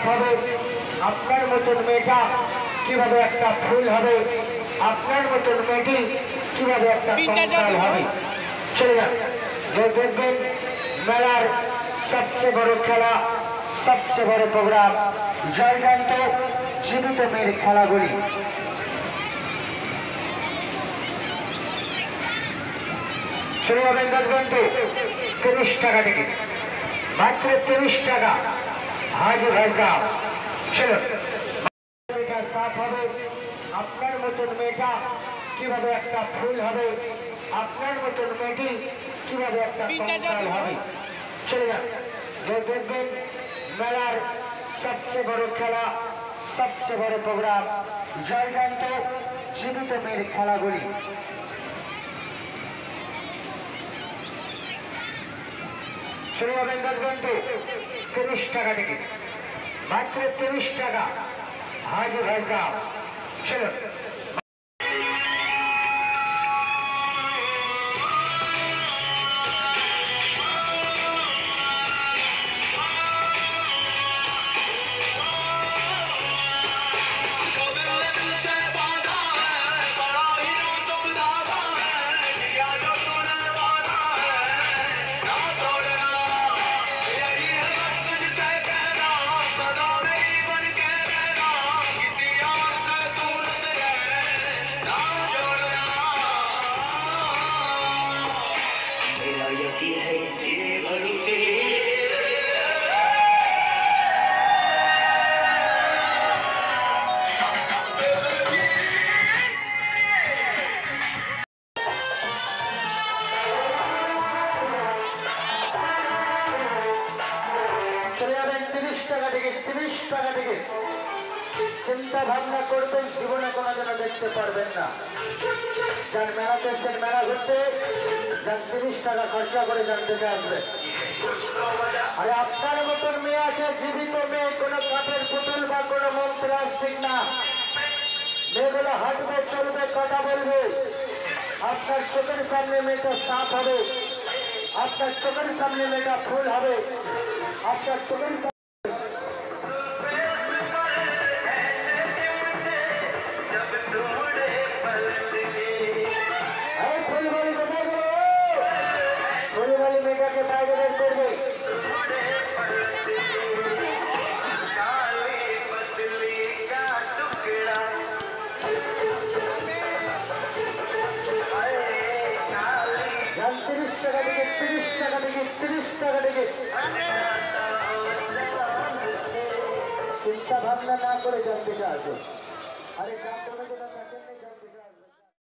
সাফ হবে, আপনার মতন মেয়েটা কিভাবে একটা ফুল হবে, আপনার মতন মেয়েটি কিভাবে একটা কঙ্কাল হবে। চলে যান, দেখবেন মেলার সবচেয়ে বড় খেলা, সবচেয়ে বড় প্রোগ্রাম জয়জয়ন্ত জীবিত মেয়ের খেলাগুলি। চলে যাবেন দেখবেন তো 30 টাকা টিকিট, মাত্র 30 টাকা। হাজির হয়ে যাও, চলো। মেয়েটা সাফ হবে, আপনার মতন মেয়েটা কিভাবে একটা ফুল হবে, আপনার মতন মেয়েটি কিভাবে একটা কঙ্কাল হবে। চলে যান, দেখবেন মেলার সবচেয়ে বড় খেলা, সবচেয়ে বড় প্রোগ্রাম জয়জয়ন্ত জীবিত মেয়ের খেলাগুলি। চলে যাবেন দেখবেন তো 30 টাকা টিকিট, মাত্র 30 টাকা। হাজির হয়ে যাও, চলো। চিন্তা ভাবনা করবেন, জীবনে কোনোদিন দেখতে পারবেন না। যার মেলা দেখছেন, মেলা ঘুরতে যান, 30 টাকা খরচা করে যান, দেখে আসবে। আরে আপনার মতন মেয়ে আছে, জীবিত মেয়ে, কোনো কাঠের পুতুল বা কোনো মোম প্লাস্টিক না। মেয়েগুলো হাঁটবে, চলবে, কথা বলবে। আপনার চোখের সামনে মেয়েটা সাফ হবে, আপনার চোখের সামনে মেয়েটা ফুল হবে, আপনার চোখের মেয়েটাকে বাইরে বের করবে। যান 30 টাকা থেকে, 30 টাকা থেকে, 30 টাকা থেকে। চিন্তা ভাবনা না করে যান, দেখে আসো। আরে